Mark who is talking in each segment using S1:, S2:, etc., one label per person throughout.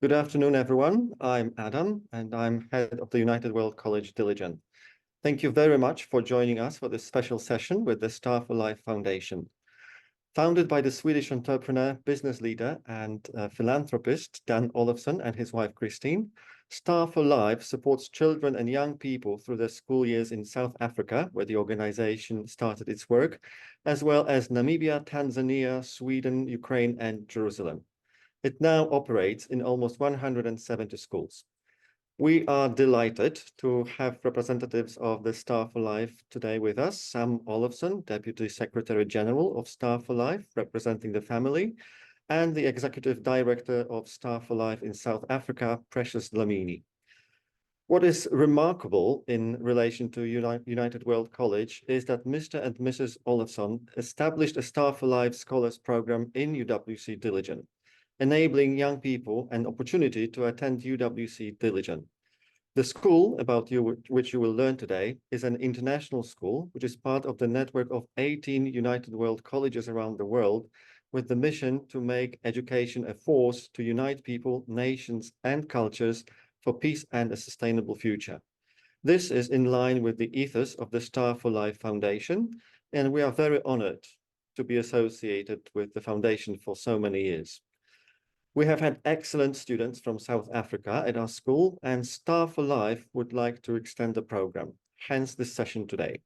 S1: Good afternoon, everyone. I'm Adam, and I'm head of the United World College Dilijan. Thank you very much for joining us for this special session with the Star for Life Foundation. Founded by the Swedish entrepreneur, business leader, and philanthropist Dan Olofsson and his wife Christine, Star for Life supports children and young people through their school years in South Africa, where the organization started its work, as well as Namibia, Tanzania, Sweden, Ukraine, and Jerusalem. It now operates in almost 170 schools. We are delighted to have representatives of the Star for Life today with us. Sam Olofsson, Deputy Secretary General of Star for Life, representing the family, and the Executive Director of Star for Life in South Africa, Precious Dlamini. What is remarkable in relation to United World College is that Mr. and Mrs. Olofsson established a Star for Life Scholars Program in UWC Dilijan, enabling young people an opportunity to attend UWC Dilijan. The school, which you will learn today, is an international school, which is part of the network of 18 United World Colleges around the world, with the mission to make education a force to unite people, nations, and cultures for peace and a sustainable future. This is in line with the ethos of the Star for Life Foundation, and we are very honored to be associated with the foundation for so many years. We have had excellent students from South Africa at our school, and Star for Life would like to extend the program, hence this session today.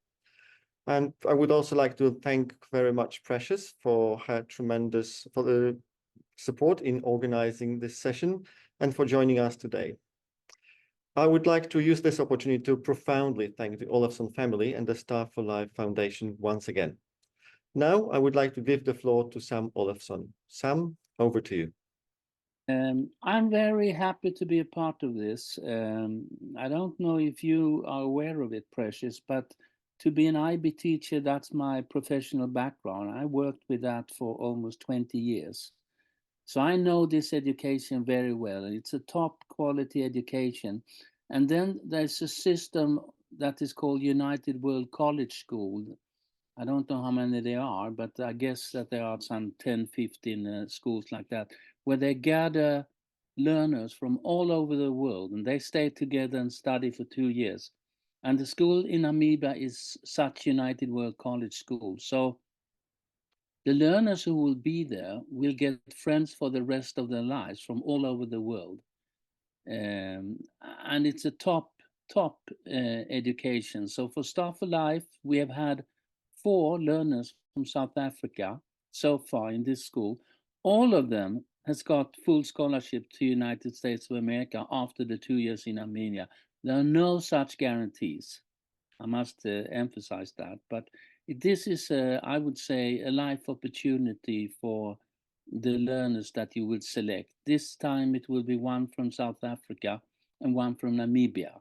S1: And I would also like to thank very much Precious for the support in organizing this session and for joining us today. I would like to use this opportunity to profoundly thank the Olofsson family and the Star for Life Foundation once again. Now, I would like to give the floor to Sam Olofsson. Sam, over to you.
S2: I'm very happy to be a part of this. I don't know if you are aware of it, Precious, but to be an IB teacher, that's my professional background. I worked with that for almost 20 years. So I know this education very well, and it's a top quality education. And then there's a system that is called United World College School. I don't know how many there are, but I guess that there are some 10, 15 schools like that, where they gather learners from all over the world, and they stay together and study for 2 years. And the school in Namibia is such United World College School. So the learners who will be there will get friends for the rest of their lives from all over the world. And it's a top education. So for Star for Life, we have had 4 learners from South Africa so far in this school. All of them has got full scholarship to United States of America after the 2 years in Armenia. There are no such guarantees. I must emphasize that. But this is, I would say, a life opportunity for the learners that you will select. This time it will be one from South Africa and one from Namibia.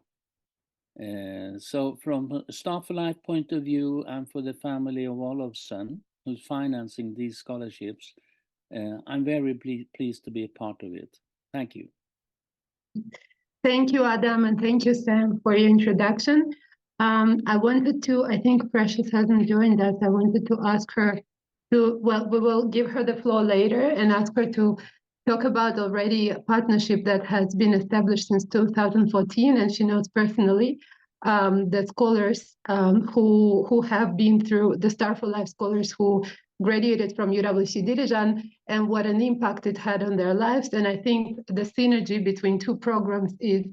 S2: So from a Star for Life point of view, and for the family of Olofsson, who's financing these scholarships, I'm very pleased to be a part of it. Thank you.
S3: Thank you, Adam, and thank you, Sam, for your introduction. I think Precious hasn't joined us. I wanted to ask her we will give her the floor later and ask her to talk about already a partnership that has been established since 2014, and she knows personally the scholars who have been through the Star for Life scholars who graduated from UWC Dilijan and what an impact it had on their lives. And I think the synergy between 2 programs is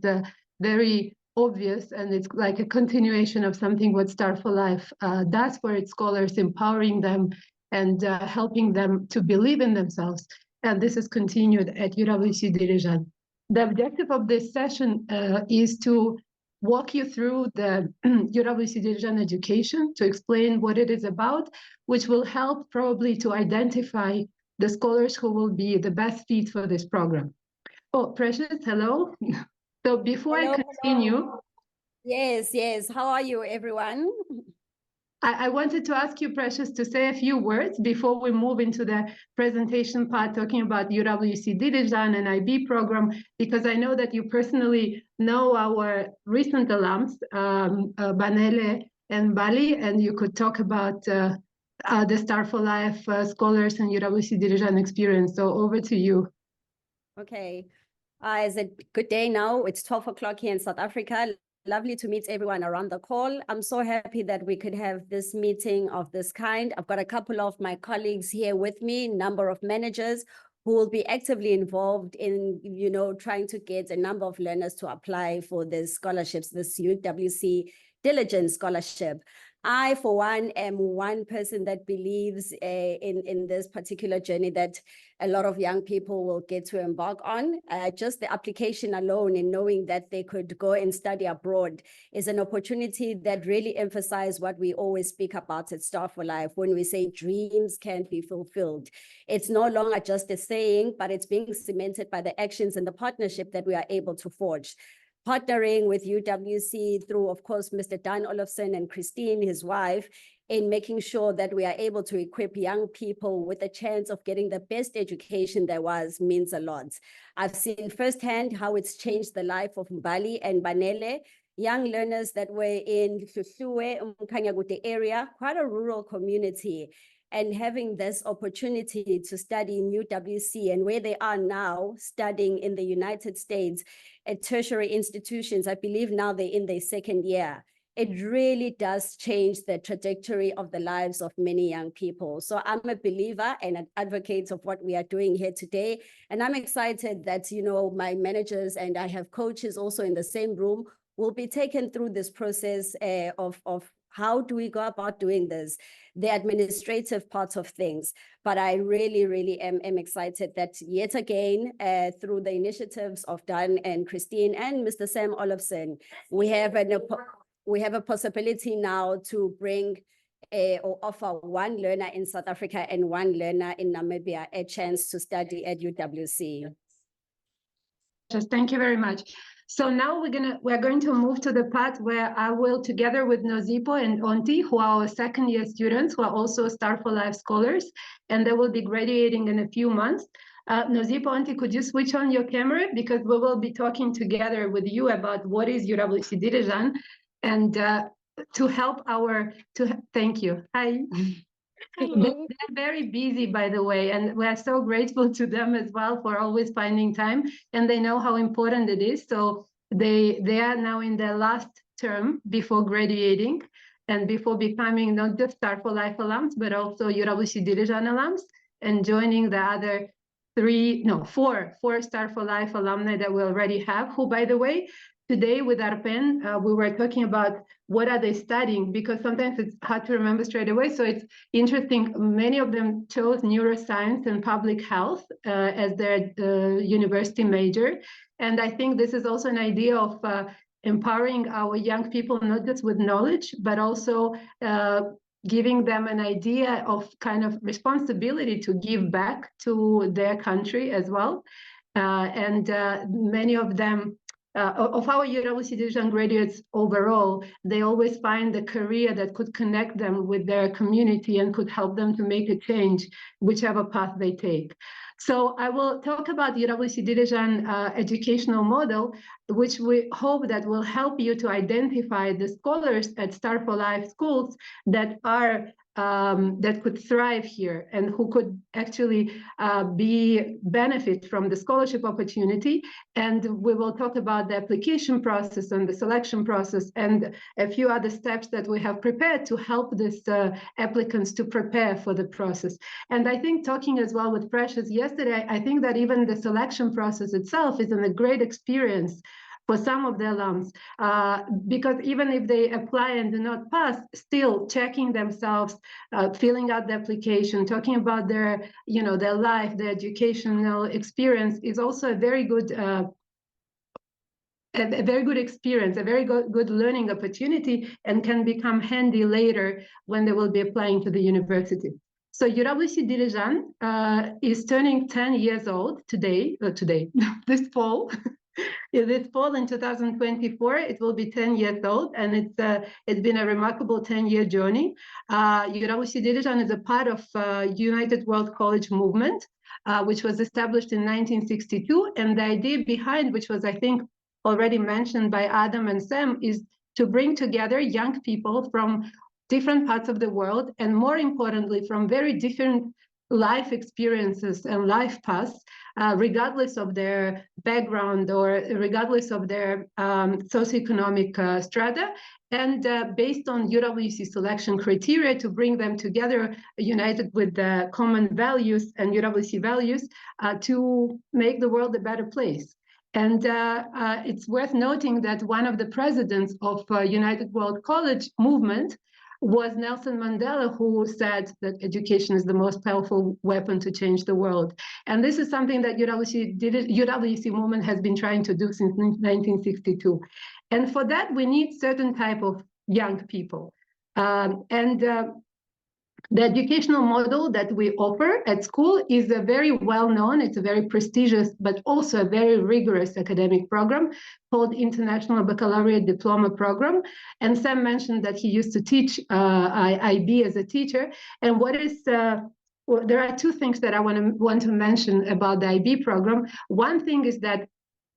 S3: very obvious, and it's like a continuation of something what Star for Life does for its scholars, empowering them and helping them to believe in themselves. And this is continued at UWC Dilijan. The objective of this session is to walk you through the UWC Dilijan education, to explain what it is about, which will help probably to identify the scholars who will be the best fit for this program. Oh, Precious, hello. So before I continue.
S4: Hello. Yes. How are you, everyone?
S3: I wanted to ask you, Precious, to say a few words before we move into the presentation part, talking about UWC Dilijan and IB program, because I know that you personally know our recent alums, Banele and Bali, and you could talk about the Star for Life scholars and UWC Dilijan experience. So over to you.
S4: Okay. Is it good day now? It's 12 o'clock here in South Africa. Lovely to meet everyone around the call. I'm so happy that we could have this meeting of this kind. I've got a couple of my colleagues here with me, number of managers who will be actively involved in, trying to get a number of learners to apply for these scholarships, this UWC Dilijan scholarship. I, for one, am one person that believes in this particular journey that a lot of young people will get to embark on. Just the application alone and knowing that they could go and study abroad is an opportunity that really emphasizes what we always speak about at Star for Life when we say dreams can be fulfilled. It's no longer just a saying, but it's being cemented by the actions and the partnership that we are able to forge. Partnering with UWC through, of course, Mr. Dan Olofsson and Christine, his wife, in making sure that we are able to equip young people with a chance of getting the best education there was means a lot. I've seen firsthand how it's changed the life of Mbali and Banele, young learners that were in Hluhluwe, Umkhanyakude area, quite a rural community. And having this opportunity to study in UWC and where they are now studying in the United States at tertiary institutions, I believe now they're in their second year. It really does change the trajectory of the lives of many young people. So I'm a believer and an advocate of what we are doing here today. And I'm excited that, my managers and I have coaches also in the same room will be taken through this process of how do we go about doing this, the administrative parts of things. But I really, really am excited that yet again, through the initiatives of Dan and Christine and Mr. Sam Olofsson, we have a possibility now to bring or offer one learner in South Africa and one learner in Namibia a chance to study at UWC.
S3: Just thank you very much. So now we're going to move to the part where I will, together with Nozipo and Onti, who are our second year students, who are also Star for Life scholars, and they will be graduating in a few months. Nozipo, Onti, could you switch on your camera? Because we will be talking together with you about what is UWC Dilijan, and to help thank you. Hi. They're very busy, by the way, and we are so grateful to them as well for always finding time, and they know how important it is. So they are now in their last term before graduating and before becoming not just Star for Life alums, but also UWC Dilijan alums, and joining the other four Star for Life alumni that we already have, who, by the way, today with Arpen, we were talking about what are they studying, because sometimes it's hard to remember straight away. So it's interesting. Many of them chose neuroscience and public health as their university major. And I think this is also an idea of empowering our young people, not just with knowledge, but also giving them an idea of kind of responsibility to give back to their country as well. And many of them, of our UWC Dilijan graduates overall, they always find a career that could connect them with their community and could help them to make a change, whichever path they take. So I will talk about UWC Dilijan educational model, which we hope that will help you to identify the scholars at Star for Life schools that are that could thrive here and who could actually benefit from the scholarship opportunity. And we will talk about the application process and the selection process and a few other steps that we have prepared to help these applicants to prepare for the process. And I think, talking as well with Precious yesterday, I think that even the selection process itself is a great experience for some of the alums, because even if they apply and do not pass, still checking themselves, filling out the application, talking about their life, their educational experience is also a very good experience, a very good learning opportunity, and can become handy later when they will be applying to the university. So UWC Dilijan is turning 10 years old this fall. This fall in 2024, it will be 10 years old, and it's been a remarkable 10-year journey. UWC Dilijan is a part of United World College movement, which was established in 1962, and the idea behind, which was, I think, already mentioned by Adam and Sam, is to bring together young people from different parts of the world, and more importantly, from very different life experiences and life paths, regardless of their background or regardless of their socioeconomic strata, and based on UWC selection criteria to bring them together, united with the common values and UWC values, to make the world a better place. And it's worth noting that one of the presidents of United World College movement was Nelson Mandela, who said that education is the most powerful weapon to change the world. And this is something that UWC movement has been trying to do since 1962. And for that, we need certain type of young people. The educational model that we offer at school is a very well-known, it's a very prestigious, but also a very rigorous academic program called International Baccalaureate Diploma Program. And Sam mentioned that he used to teach IB as a teacher. And what is, well, there are two things that I want to mention about the IB program. One thing is that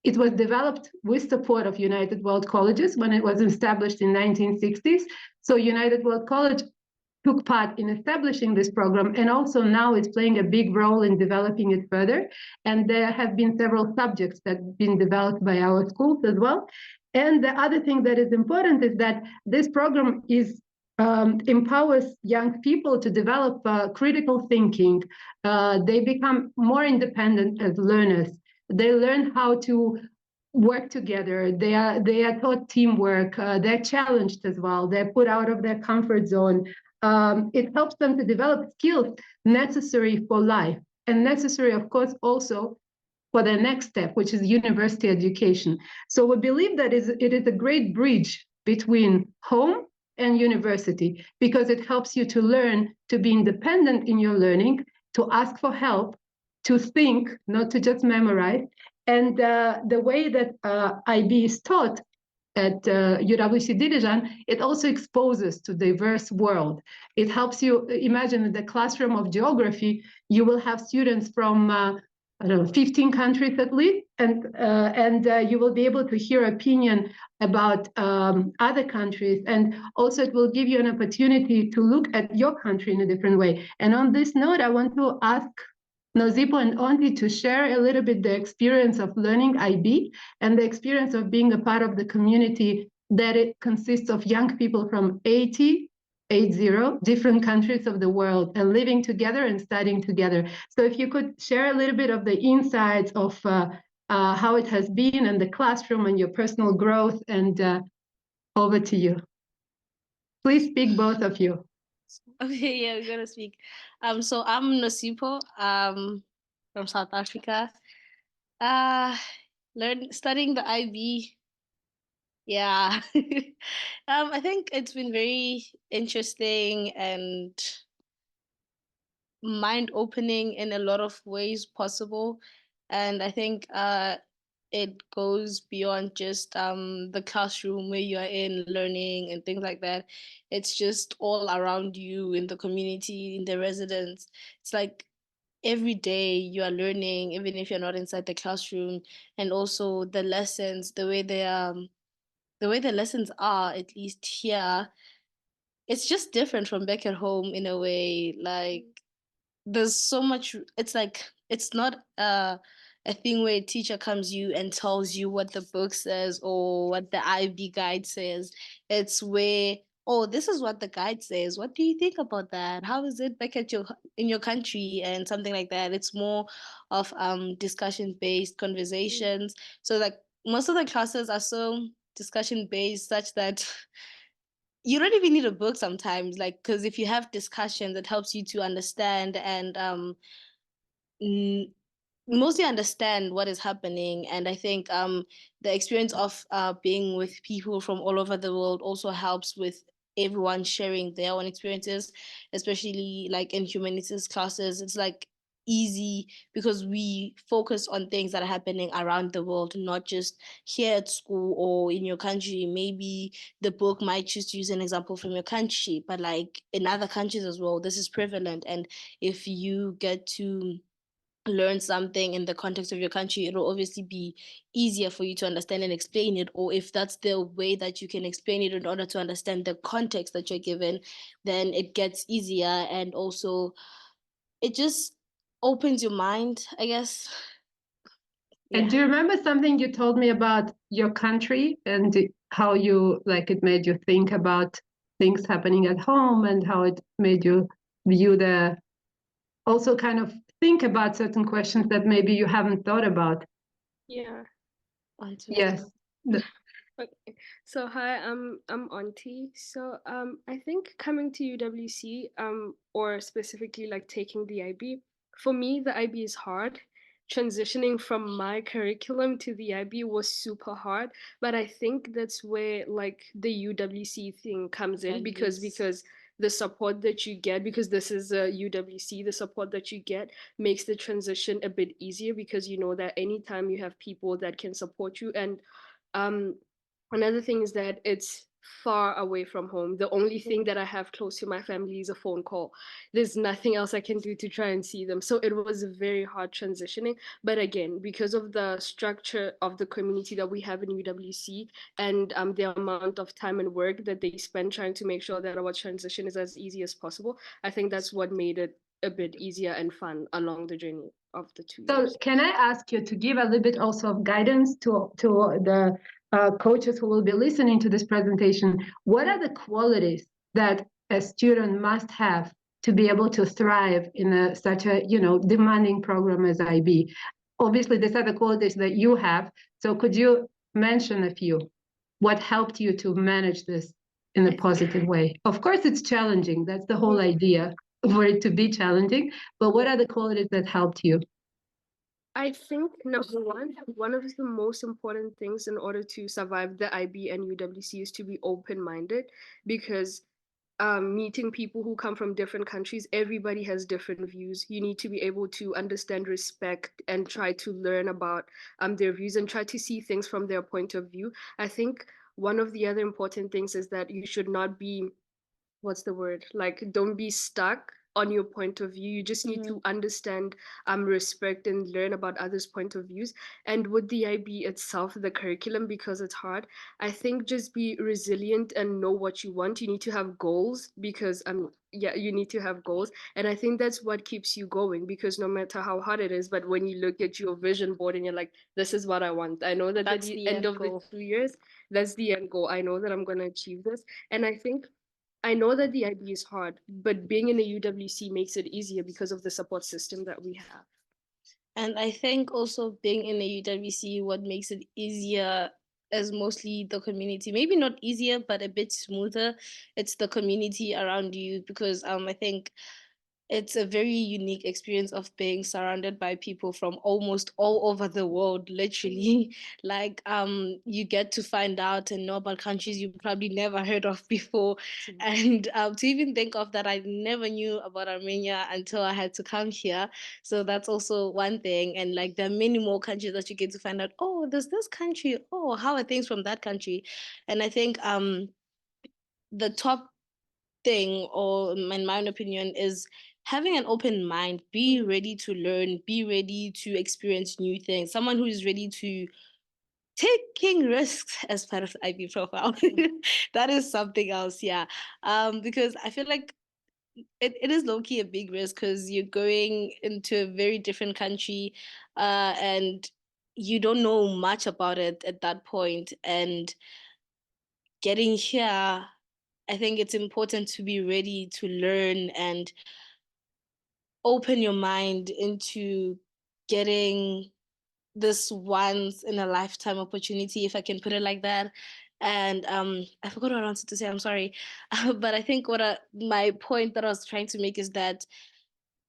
S3: it was developed with support of United World Colleges when it was established in 1960s. So United World College took part in establishing this program, and also now it's playing a big role in developing it further. And there have been several subjects that have been developed by our schools as well. And the other thing that is important is that this program empowers young people to develop critical thinking. They become more independent as learners. They learn how to work together. They are taught teamwork. They're challenged as well. They're put out of their comfort zone. It helps them to develop skills necessary for life and necessary, of course, also for the next step, which is university education. So we believe that it is a great bridge between home and university, because it helps you to learn to be independent in your learning, to ask for help, to think, not to just memorize. And the way that IB is taught at UWC Dilijan, it also exposes to diverse world. It helps you imagine in the classroom of geography, you will have students from I don't know, 15 countries at least, and you will be able to hear opinion about other countries, and also it will give you an opportunity to look at your country in a different way. And on this note, I want to ask Nozipo and Onti to share a little bit the experience of learning IB and the experience of being a part of the community that it consists of young people from 80 different countries of the world and living together and studying together. So if you could share a little bit of the insights of how it has been in the classroom and your personal growth, and over to you. Please speak, both of you.
S5: Okay, yeah, we're gonna speak. So I'm Nosipo, from South Africa. Studying the IB. Yeah. I think it's been very interesting and mind-opening in a lot of ways possible. And I think it goes beyond just the classroom where you are in learning and things like that. It's just all around you in the community, in the residence. It's like every day you are learning, even if you're not inside the classroom. And also the lessons, the way the lessons are, at least here, it's just different from back at home in a way. Like there's so much, it's like it's not a thing where a teacher comes you and tells you what the book says or what the IB guide says. It's where, oh, this is what the guide says. What do you think about that? How is it back at in your country, and something like that. It's more of discussion-based conversations. So like most of the classes are so discussion-based such that you don't even need a book sometimes, like, because if you have discussions, it helps you to understand and mostly understand what is happening. And I think the experience of being with people from all over the world also helps with everyone sharing their own experiences, especially like in humanities classes. It's like easy because we focus on things that are happening around the world, not just here at school or in your country. Maybe the book might choose to use an example from your country, but like in other countries as well, this is prevalent. And if you get to learn something in the context of your country, it'll obviously be easier for you to understand and explain it. Or if that's the way that you can explain it in order to understand the context that you're given, then it gets easier. And also it just opens your mind, I guess.
S3: And do you remember something you told me about your country and how you like it made you think about things happening at home and how it made you view the also kind of think about certain questions that maybe you haven't thought about?
S6: Yeah.
S3: Yes.
S6: Okay. So hi, I'm Auntie. So I think coming to UWC or specifically like taking the IB, for me the IB is hard. Transitioning from my curriculum to the IB was super hard, but I think that's where like the UWC thing comes in because the support that you get, because this is a UWC, the support that you get makes the transition a bit easier because you know that anytime you have people that can support you. And um another thing is that it's far away from home. The only thing that I have close to my family is a phone call. There's nothing else I can do to try and see them. So it was a very hard transitioning. But again, because of the structure of the community that we have in UWC and the amount of time and work that they spend trying to make sure that our transition is as easy as possible, I think that's what made it a bit easier and fun along the journey of the 2
S3: So
S6: years.
S3: can I ask you to give a little bit also of guidance to the coaches who will be listening to this presentation? What are the qualities that a student must have to be able to thrive in such a demanding program as IB? Obviously, these are the qualities that you have. So could you mention a few? What helped you to manage this in a positive way? Of course, it's challenging. That's the whole idea for it to be challenging. But what are the qualities that helped you?
S6: I think number one of the most important things in order to survive the IB and UWC is to be open-minded because meeting people who come from different countries, everybody has different views. You need to be able to understand, respect, and try to learn about their views and try to see things from their point of view. I think one of the other important things is that you should not be, what's the word? Like, don't be stuck on your point of view. You just need to understand, respect and learn about others' point of views. And with the IB itself, the curriculum, because it's hard, I think just be resilient and know what you want. You need to have goals because you need to have goals. And I think that's what keeps you going because no matter how hard it is, but when you look at your vision board and you're like, this is what I want. I know that
S5: That's
S6: at the
S5: the
S6: end
S5: end
S6: of
S5: goal.
S6: the 2 years, that's the end goal. I know that I'm gonna achieve this. And I know that the IB is hard, but being in a UWC makes it easier because of the support system that we have.
S5: And I think also being in a UWC, what makes it easier is mostly the community. Maybe not easier, but a bit smoother. It's the community around you because I think it's a very unique experience of being surrounded by people from almost all over the world, literally. Like you get to find out and know about countries you probably never heard of before. And to even think of that, I never knew about Armenia until I had to come here. So that's also one thing. And like there are many more countries that you get to find out, oh, there's this country, oh, how are things from that country? And I think the top thing, or in my own opinion, is having an open mind. Be ready to learn, be ready to experience new things. Someone who is ready to taking risks as part of the IB profile. That is something else, yeah. Because I feel like it is low-key a big risk because you're going into a very different country and you don't know much about it at that point. And getting here, I think it's important to be ready to learn and open your mind into getting this once in a lifetime opportunity, if I can put it like that. And I forgot what I wanted to say, I'm sorry. But I think my point that I was trying to make is that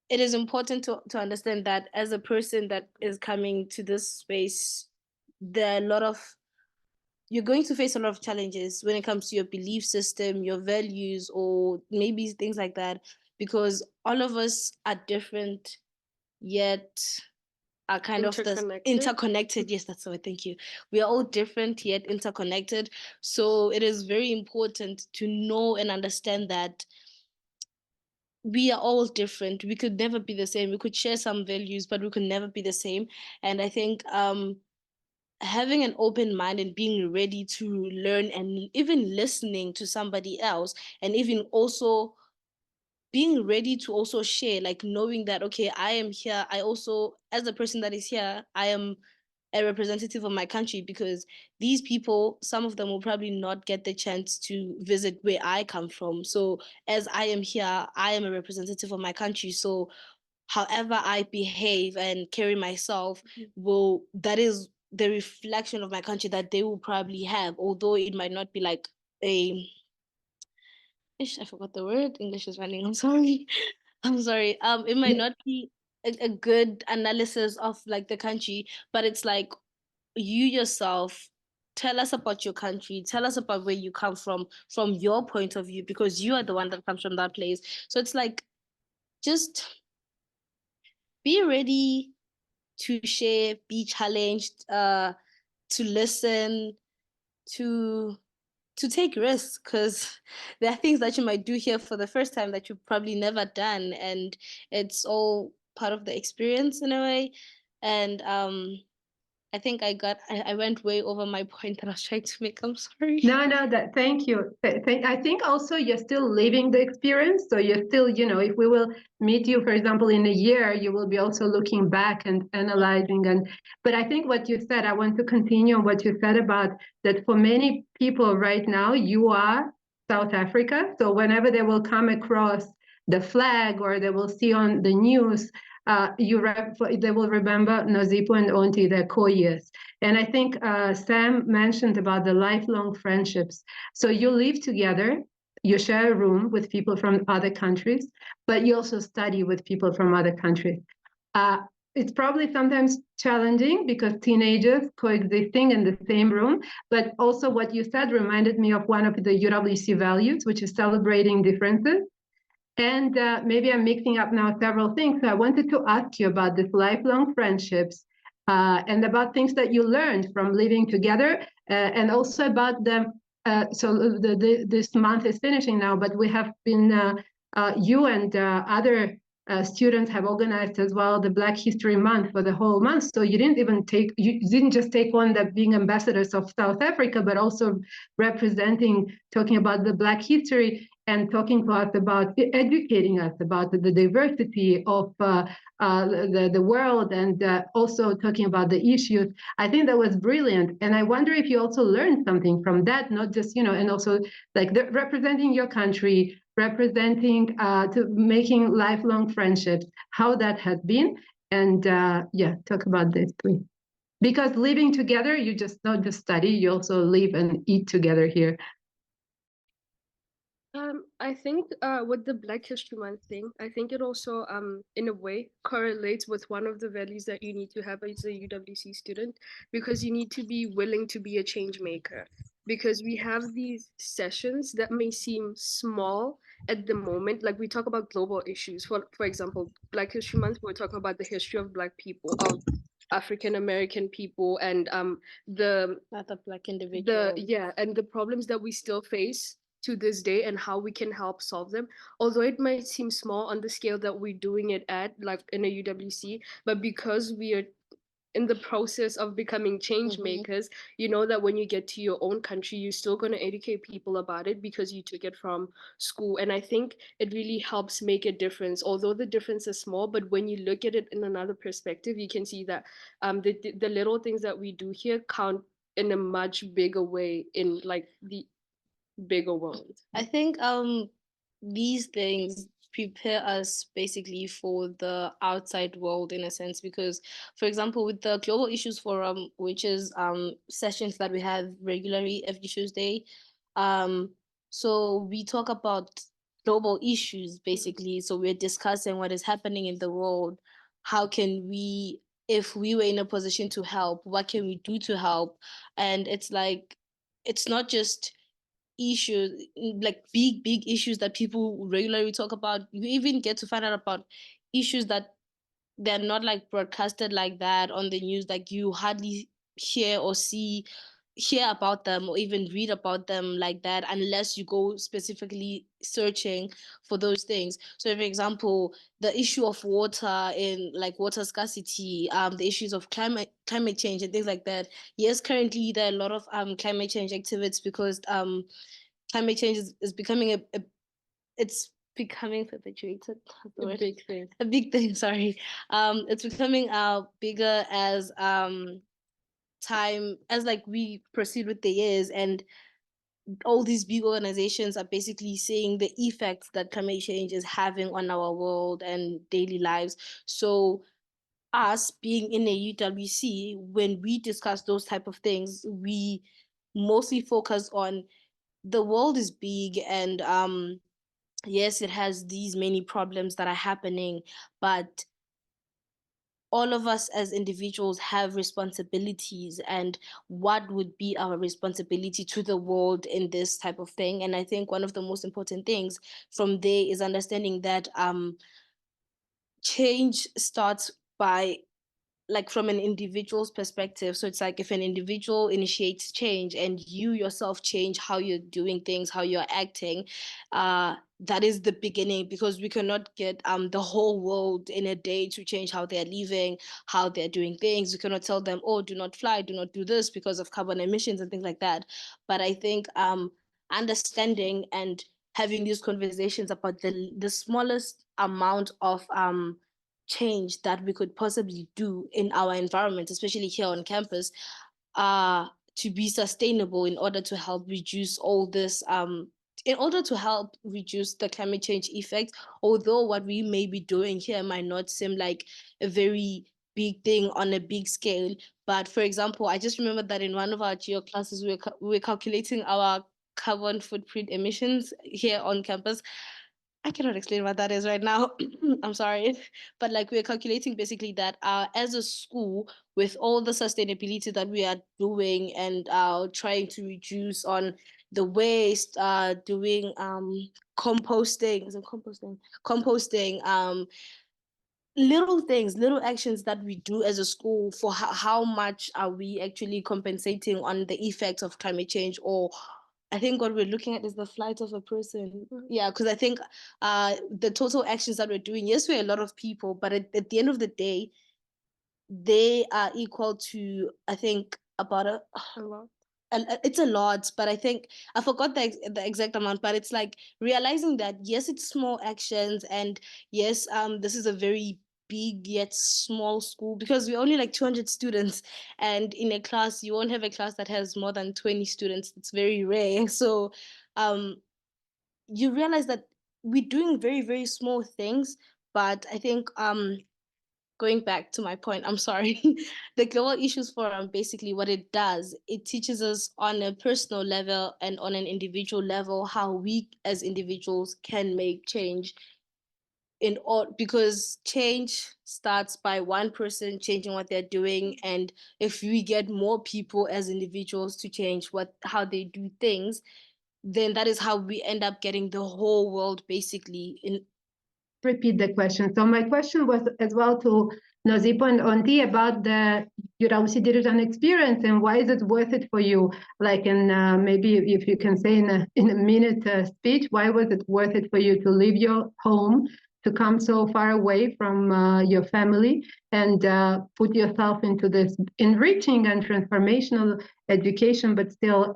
S5: it is important to understand that as a person that is coming to this space, there are a lot of you're going to face a lot of challenges when it comes to your belief system, your values, or maybe things like that, because all of us are different, yet are kind of this interconnected. Yes, that's the word. Thank you. We are all different, yet interconnected. So it is very important to know and understand that we are all different. We could never be the same. We could share some values, but we could never be the same. And I think having an open mind and being ready to learn and even listening to somebody else and even also being ready to also share, like knowing that, okay, I am here. I also, as a person that is here, I am a representative of my country, because these people, some of them will probably not get the chance to visit where I come from. So as I am here, I am a representative of my country. So however I behave and carry myself, that is the reflection of my country that they will probably have, although it might not be like a, I forgot the word. English is running. I'm sorry. I'm sorry. It might not be a good analysis of like the country, but it's like you yourself tell us about your country, tell us about where you come from your point of view, because you are the one that comes from that place. So it's like, just be ready to share, be challenged, to listen, to take risks, because there are things that you might do here for the first time that you've probably never done, and it's all part of the experience in a way. And I think I went way over my point that I was trying to make. I'm sorry.
S3: No, thank you. I think also you're still living the experience. So you're still, you know, if we will meet you, for example, in a year, you will be also looking back and analyzing. But I think what you said, I want to continue on what you said about that for many people right now, you are South Africa. So whenever they will come across the flag or they will see on the news, they will remember Nozipo and Onti, their co-years. And I think Sam mentioned about the lifelong friendships. So you live together, you share a room with people from other countries, but you also study with people from other countries. It's probably sometimes challenging because teenagers coexisting in the same room, but also what you said reminded me of one of the UWC values, which is celebrating differences. And maybe I'm mixing up now several things. So I wanted to ask you about this lifelong friendships and about things that you learned from living together, and also about this month is finishing now, but we have been, you and other students have organized as well the Black History Month for the whole month. So you didn't just take on the being ambassadors of South Africa, but also talking about the Black history and talking to us about educating us about the diversity of the world, and also talking about the issues. I think that was brilliant. And I wonder if you also learned something from that, not just, you know, and also like representing your country, representing to making lifelong friendships, how that has been. And yeah, talk about this, please. Because living together, you just not just study, you also live and eat together here.
S6: I think with the Black History Month thing, I think it also in a way correlates with one of the values that you need to have as a UWC student, because you need to be willing to be a change maker. Because we have these sessions that may seem small at the moment, like we talk about global issues. For example, Black History Month, we're talking about the history of Black people, of African American people, and the
S5: other Black individuals.
S6: and the problems that we still face to this day and how we can help solve them. Although it might seem small on the scale that we're doing it at, like in a UWC, but because we are in the process of becoming change makers, you know that when you get to your own country, you're still going to educate people about it because you took it from school. And I think it really helps make a difference, although the difference is small. But when you look at it in another perspective, you can see that the little things that we do here count in a much bigger way in like the bigger world.
S5: I think these things prepare us basically for the outside world in a sense, because for example with the Global Issues Forum, which is sessions that we have regularly every Tuesday, so we talk about global issues basically. So we're discussing what is happening in the world, how can we, if we were in a position to help, what can we do to help? And it's like, it's not just issues, like big issues that people regularly talk about. You even get to find out about issues that they're not like broadcasted like that on the news, like you hardly hear or hear about them or even read about them like that unless you go specifically searching for those things. So for example, the issue of water, in like water scarcity, the issues of climate change and things like that. Yes, currently there are a lot of climate change activities because climate change is becoming it's becoming perpetuated. That's the
S6: A
S5: word.
S6: big thing.
S5: A big thing, sorry. It's becoming bigger as time, as like we proceed with the years, and all these big organizations are basically seeing the effects that climate change is having on our world and daily lives. So us being in a UWC, when we discuss those type of things, we mostly focus on the world is big, and yes, it has these many problems that are happening, but all of us as individuals have responsibilities, and what would be our responsibility to the world in this type of thing. And I think one of the most important things from there is understanding that change starts by, like, from an individual's perspective. So it's like if an individual initiates change and you yourself change how you're doing things, how you're acting, that is the beginning, because we cannot get the whole world in a day to change how they're living, how they're doing things. We cannot tell them, oh, do not fly, do not do this because of carbon emissions and things like that. But I think understanding and having these conversations about the smallest amount of change that we could possibly do in our environment, especially here on campus, to be sustainable in order to help reduce all this, in order to help reduce the climate change effect. Although what we may be doing here might not seem like a very big thing on a big scale. But for example, I just remember that in one of our geo classes, we were calculating our carbon footprint emissions here on campus. I cannot explain what that is right now. I'm sorry. But like, we're calculating basically that as a school, with all the sustainability that we are doing and trying to reduce on the waste, doing composting, is it composting? Composting, little things, little actions that we do as a school, for how much are we actually compensating on the effects of climate change. Or I think what we're looking at is the flight of a person. Yeah, because I think the total actions that we're doing, yes, we're a lot of people, but at the end of the day, they are equal to, I think, about
S6: A lot.
S5: it's a lot, but I think I forgot the exact amount, but it's like realizing that yes, it's small actions, and yes, this is a very big yet small school, because we're only like 200 students, and in a class you won't have a class that has more than 20 students. It's very rare. So you realize that we're doing very, very small things, but I think going back to my point, I'm sorry, the Global Issues Forum, basically what it does, it teaches us on a personal level and on an individual level how we as individuals can make change, because change starts by one person changing what they're doing. And if we get more people as individuals to change how they do things, then that is how we end up getting the whole world basically in.
S3: Repeat the question. So my question was as well to Nozipo and Onti about the UWC Dilijan experience, and why is it worth it for you? Like, in maybe if you can say in a minute speech, why was it worth it for you to leave your home, to come so far away from your family, and put yourself into this enriching and transformational education, but still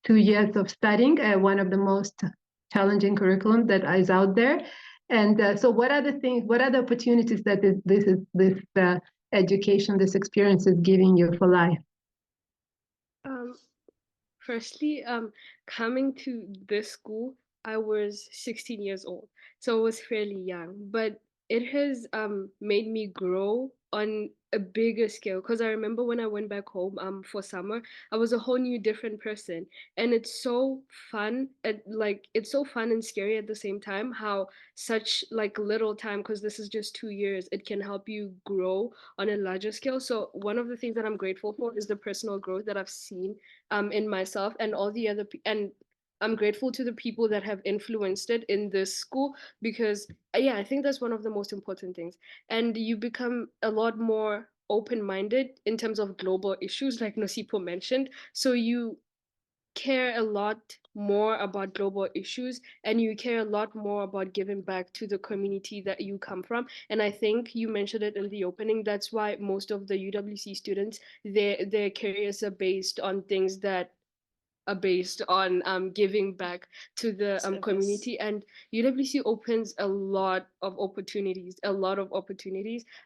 S3: 2 years of studying, one of the most challenging curriculum that is out there. And so what are the things, what are the opportunities that this education, this experience is giving you for life?
S6: Firstly, coming to this school, I was 16 years old, so I was fairly young, but it has made me grow on a bigger scale, because I remember when I went back home for summer, I was a whole new different person. And it's so fun, it's so fun and scary at the same time, how such like little time, because this is just 2 years, it can help you grow on a larger scale. So one of the things that I'm grateful for is the personal growth that I've seen in myself and all the other and I'm grateful to the people that have influenced it in this school, because yeah, I think that's one of the most important things. And you become a lot more open-minded in terms of global issues, like Nosipo mentioned. So you care a lot more about global issues, and you care a lot more about giving back to the community that you come from. And I think you mentioned it in the opening, that's why most of the UWC students, their careers are based on things that based on giving back to the
S5: Service.
S6: community, and UWC opens a lot of opportunities,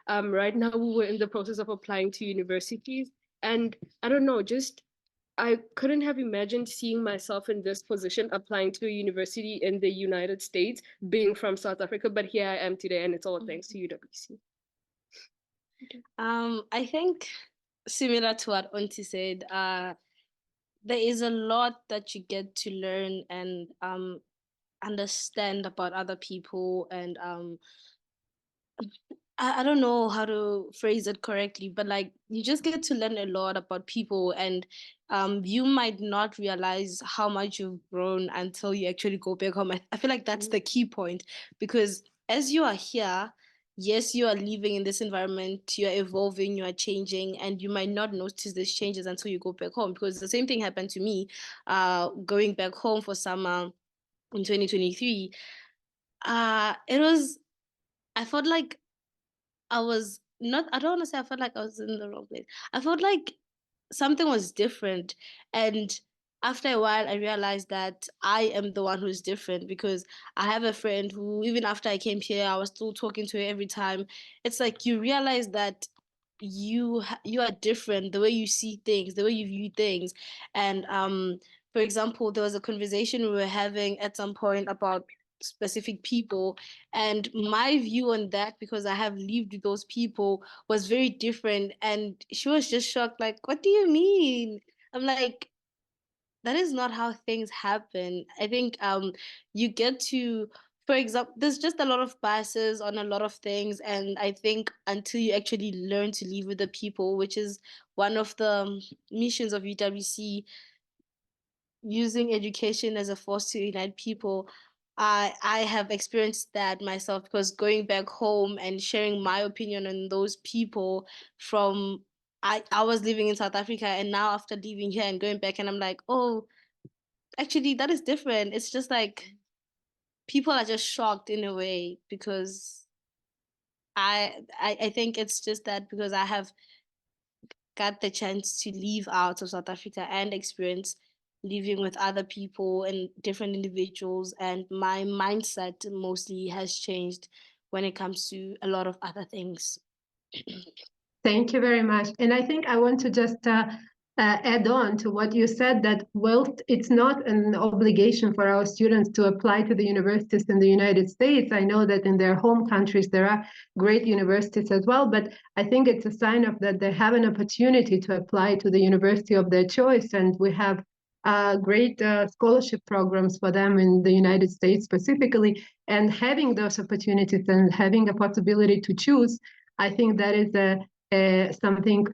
S6: right now we were in the process of applying to universities, and I don't know, just I couldn't have imagined seeing myself in this position, applying to a university in the United States, being from South Africa, but here I am today, and it's all thanks to UWC.
S5: I think similar to what Auntie said, there is a lot that you get to learn and understand about other people, and I don't know how to phrase it correctly, but like you just get to learn a lot about people, and you might not realize how much you've grown until you actually go back home. I feel like that's the key point, because as you are here, yes, you are living in this environment, you are evolving, you are changing, and you might not notice these changes until you go back home. Because the same thing happened to me, going back home for summer in 2023. It was, I felt like I was not, I don't want to say I felt like I was in the wrong place. I felt like something was different. And after a while, I realized that I am the one who's different, because I have a friend who, even after I came here, I was still talking to her every time. It's like you realize that you are different, the way you see things, the way you view things. And for example, there was a conversation we were having at some point about specific people, and my view on that, because I have lived with those people, was very different. And she was just shocked, like, what do you mean? I'm like, that is not how things happen. I think you get to, for example, there's just a lot of biases on a lot of things, and I think until you actually learn to live with the people, which is one of the missions of UWC, using education as a force to unite people. I have experienced that myself, because going back home and sharing my opinion on those people from, I was living in South Africa, and now after leaving here and going back, and I'm like, oh, actually that is different. It's just like people are just shocked in a way, because I think it's just that because I have got the chance to leave out of South Africa and experience living with other people and different individuals, and my mindset mostly has changed when it comes to a lot of other things.
S3: Thank you very much. And I think I want to just add on to what you said, that wealth, it's not an obligation for our students to apply to the universities in the United States. I know that in their home countries, there are great universities as well, but I think it's a sign of that they have an opportunity to apply to the university of their choice. And we have great scholarship programs for them in the United States specifically. And having those opportunities and having a possibility to choose, I think that is something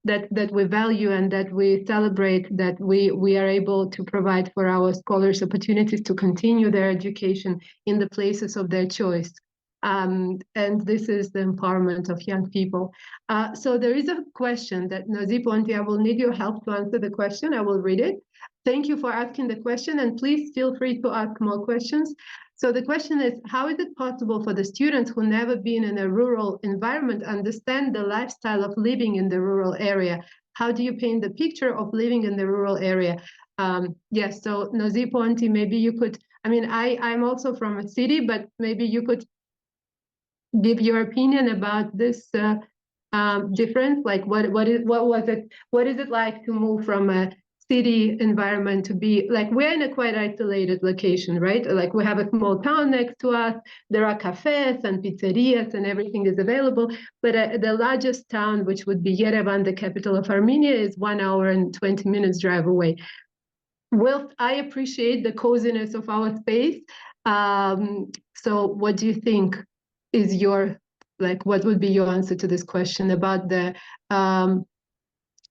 S3: that we value and that we celebrate, that we are able to provide for our scholars opportunities to continue their education in the places of their choice. And this is the empowerment of young people. So there is a question that Nazip Onti, I will need your help to answer the question. I will read it. Thank you for asking the question, and please feel free to ask more questions. So the question is, how is it possible for the students who never been in a rural environment understand the lifestyle of living in the rural area? How do you paint the picture of living in the rural area? Yes, so Nazip Onti, maybe you could, I mean, I'm also from a city, but maybe you could give your opinion about this difference. Like what is it like to move from a city environment to be like, we're in a quite isolated location, right? Like we have a small town next to us, there are cafes and pizzerias and everything is available, but the largest town, which would be Yerevan, the capital of Armenia, is 1 hour and 20 minutes drive away. Well, I appreciate the coziness of our space. So what do you think is your, like, what would be your answer to this question about the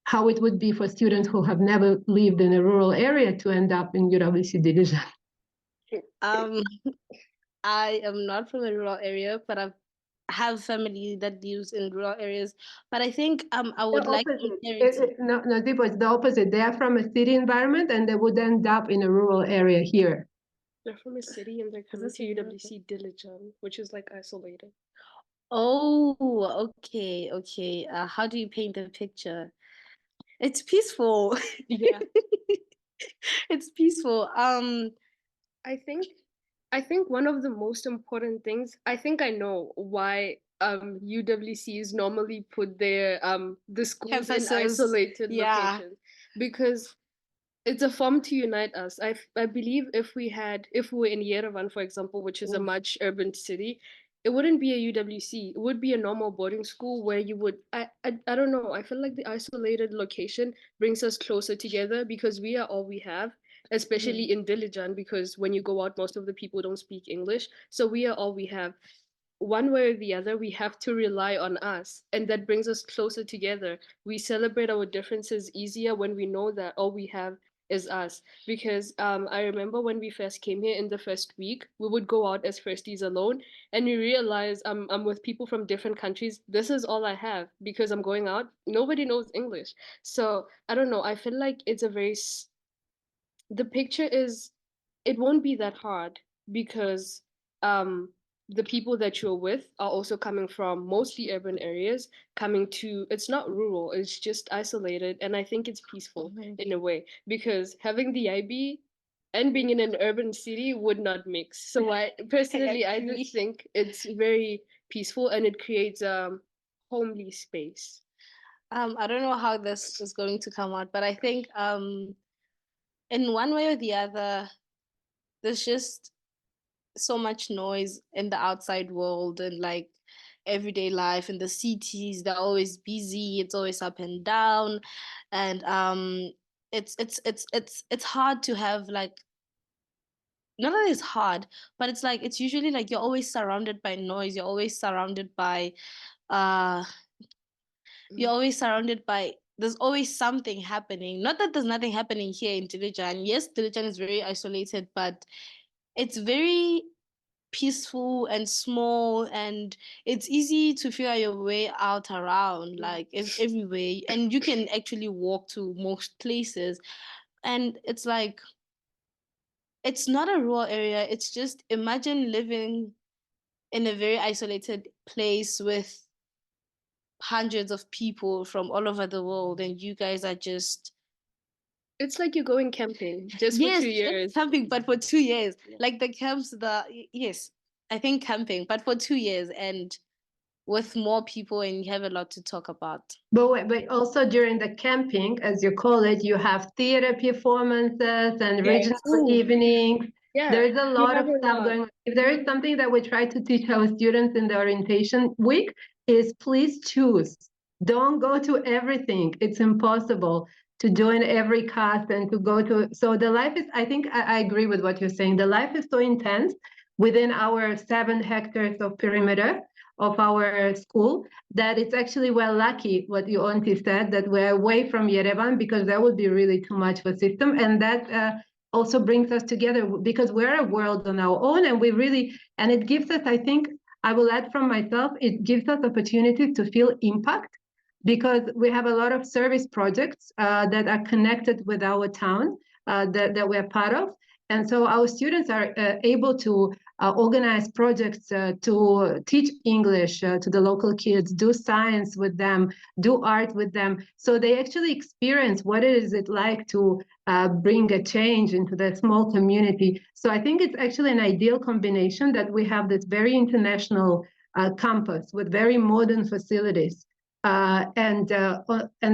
S3: how it would be for students who have never lived in a rural area to end up in UWC Dilijan?
S5: I am not from a rural area, but I have family that lives in rural areas. But I think I would like clarity.
S3: No, Deepo, it's the opposite. They are from a city environment and they would end up in a rural area here.
S6: They're from a city and they're coming to UWC Dilijan, which is like isolated.
S5: Oh, okay, okay. How do you paint the picture? It's peaceful.
S6: Yeah.
S5: It's peaceful.
S6: I think I think one of the most important things, I think I know why UWCs normally put their the schools in
S5: Emphasis,
S6: isolated
S5: yeah.
S6: locations, because it's a form to unite us. I believe if we were in Yerevan, for example, which is a
S5: Oof.
S6: much urban city, it wouldn't be a UWC. It would be a normal boarding school where you would I don't know. I feel like the isolated location brings us closer together because we are all we have, especially in Dilijan, because when you go out, most of the people don't speak English. So we are all we have. One way or the other, we have to rely on us, and that brings us closer together. We celebrate our differences easier when we know that all we have is us. Because I remember when we first came here in the first week, we would go out as firsties alone, and we realize I'm with people from different countries. This is all I have because I'm going out. Nobody knows English, so I don't know. I feel like it's a very the picture is, it won't be that hard because the people that you're with are also coming from mostly urban areas, coming to, it's not rural, it's just isolated, and I think it's peaceful in a way, because having the IB and being in an urban city would not mix. So I personally, I
S5: agree.
S6: just think it's very peaceful and it creates a homely space.
S5: I don't know how this is going to come out, but I think in one way or the other, there's just so much noise in the outside world and like everyday life in the cities. They're always busy, it's always up and down, and it's hard to have like, not that it's hard, but it's like it's usually like you're always surrounded by noise, you're always surrounded by uh you're always surrounded by, there's always something happening. Not that there's nothing happening here in Dilijan. Yes, Dilijan is very isolated, but it's very peaceful and small, and it's easy to figure your way out around like everywhere, and you can actually walk to most places. And it's like, it's not a rural area, it's just, imagine living in a very isolated place with hundreds of people from all over the world, and you guys are just,
S6: It's like you're going camping just
S5: yes,
S6: for 2 years.
S5: it's camping, but for 2 years. Like the camps, yes, I think camping, but for 2 years and with more people, and you have a lot to talk about.
S3: But also during the camping, as you call it, you have theater performances and regional
S5: Ooh.
S3: evenings.
S6: Yeah,
S3: There's a
S6: we
S3: lot
S6: have
S3: of
S6: a
S3: stuff
S6: lot.
S3: going on. If there is something that we try to teach our students in the orientation week, is please choose. Don't go to everything. It's impossible to join every class and to go to. So the life is, I think I agree with what you're saying. The life is so intense within our 7 hectares of perimeter of our school that it's actually, we're lucky, what your auntie said, that we're away from Yerevan, because that would be really too much for system. And that also brings us together because we're a world on our own, and we really, and it gives us, I think, I will add from myself, it gives us opportunities to feel impact, because we have a lot of service projects that are connected with our town that we're part of. And so our students are able to organize projects to teach English to the local kids, do science with them, do art with them. So they actually experience what is it like to bring a change into that small community. So I think it's actually an ideal combination that we have this very international campus with very modern facilities. And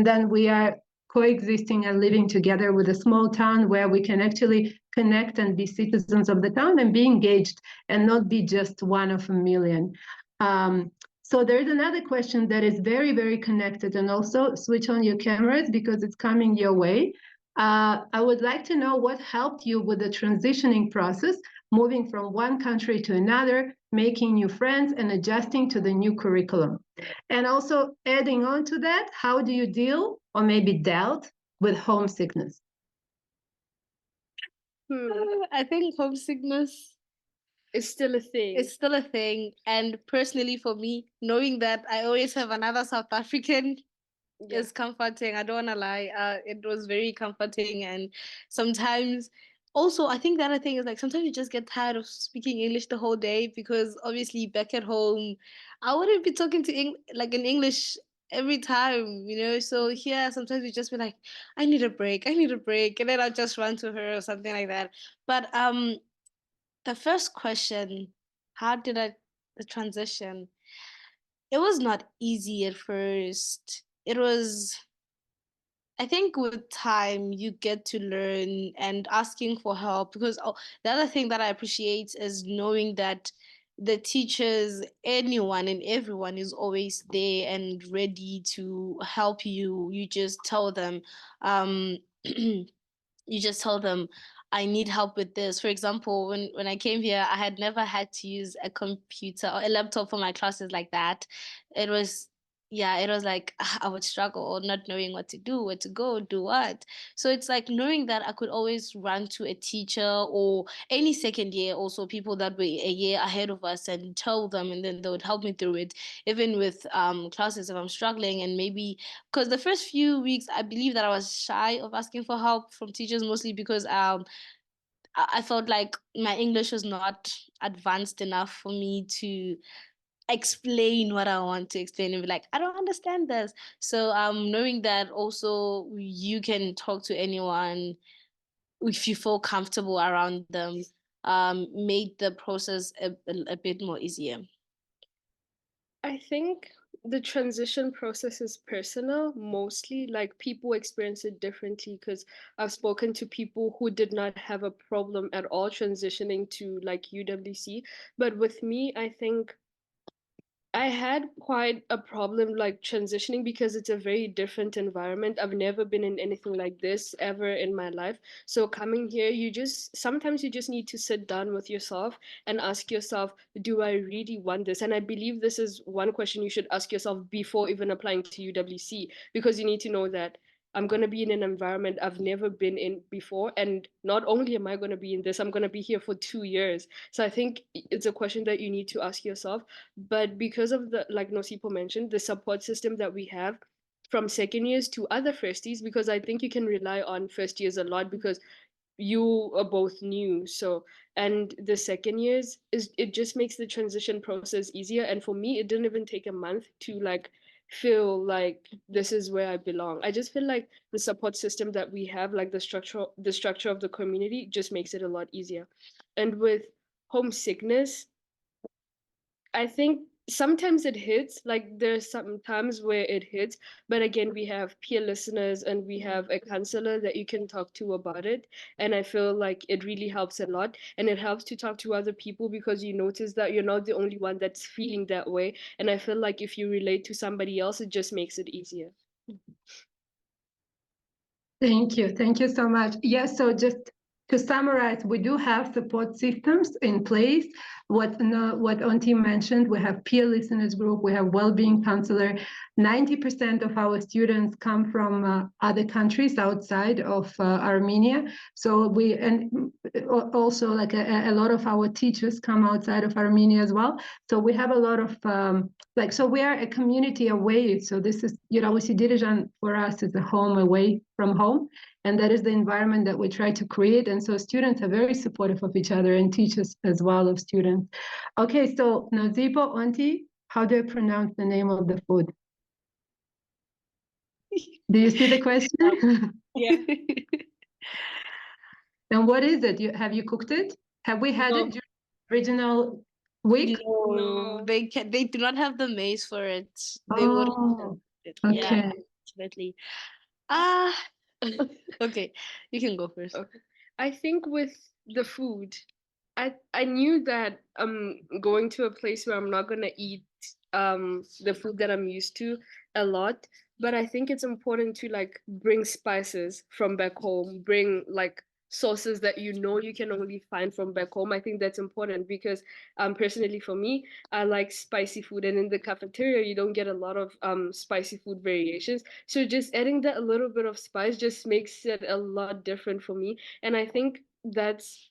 S3: then we are coexisting and living together with a small town where we can actually connect and be citizens of the town and be engaged and not be just one of a million. So there's another question that is very, very connected, and also switch on your cameras because it's coming your way. I would like to know what helped you with the transitioning process, moving from one country to another, making new friends and adjusting to the new curriculum. And also adding on to that, how do you deal or maybe dealt with homesickness?
S5: I think homesickness
S6: It's still a thing.
S5: is still a thing. And personally, for me, knowing that I always have another South African is comforting. I don't want to lie. It was very comforting. And sometimes, also, I think the other thing is like sometimes you just get tired of speaking English the whole day, because obviously back at home, I wouldn't be talking to like in English every time, you know. So here sometimes we just be like, I need a break, I need a break, and then I'll just run to her or something like that. But the first question, how did I the transition? It was not easy at first. It was, I think with time you get to learn and asking for help, because the other thing that I appreciate is knowing that the teachers, anyone and everyone is always there and ready to help you. You just tell them, you just tell them, I need help with this. For example, when I came here, I had never had to use a computer or a laptop for my classes like that. It was, yeah, it was like I would struggle not knowing what to do, where to go, do what. So it's like knowing that I could always run to a teacher or any second year, also people that were a year ahead of us, and tell them, and then they would help me through it. Even with classes, if I'm struggling, and maybe because the first few weeks, I believe that I was shy of asking for help from teachers, mostly because I felt like my English was not advanced enough for me to explain what I want to explain and be like, I don't understand this. So knowing that also you can talk to anyone if you feel comfortable around them, made the process a bit more easier.
S6: I think the transition process is personal mostly. Like people experience it differently because I've spoken to people who did not have a problem at all transitioning to like UWC. But with me, I think I had quite a problem like transitioning because it's a very different environment. I've never been in anything like this ever in my life. So coming here, sometimes you just need to sit down with yourself and ask yourself, do I really want this? And I believe this is one question you should ask yourself before even applying to UWC, because you need to know that I'm going to be in an environment I've never been in before. And not only am I going to be in this, I'm going to be here for 2 years. So I think it's a question that you need to ask yourself. But because of the, like Nosipo mentioned, the support system that we have from second years to other firsties, because I think you can rely on first years a lot because you are both new. So, and the second years it just makes the transition process easier. And for me, it didn't even take a month to like feel like this is where I belong. I just feel like the support system that we have, like the structure of the community, just makes it a lot easier. And with homesickness, I think sometimes it hits, like there's some times where it hits, but again, we have peer listeners and we have a counselor that you can talk to about it. And I feel like it really helps a lot. And it helps to talk to other people because you notice that you're not the only one that's feeling that way. And I feel like if you relate to somebody else, it just makes it easier.
S3: Thank you. Thank you so much. Yes, so just to summarize, we do have support systems in place. What Auntie mentioned, we have peer listeners group, we have well-being counselor. 90% of our students come from other countries outside of Armenia. So also like a lot of our teachers come outside of Armenia as well. So we have a lot of so we are a community away. So this is, UWC Dilijan for us is a home away from home. And that is the environment that we try to create. And so students are very supportive of each other and teachers as well of students. Okay, so Nazipo, Auntie, how do I pronounce the name of the food? Do you see the question?
S5: Yeah.
S3: And what is it? Have you cooked it? Have we had it during the original week?
S5: No, they do not have the maize for it. They wouldn't have it. Yeah,
S3: Okay.
S5: unfortunately. Ah, okay, you can go first.
S6: Okay. I think with the food, I knew that I'm going to a place where I'm not gonna eat the food that I'm used to a lot. But I think it's important to like bring spices from back home, bring like sauces that you know you can only find from back home. I think that's important because personally for me, I like spicy food, and in the cafeteria you don't get a lot of spicy food variations. So just adding that a little bit of spice just makes it a lot different for me. And I think that's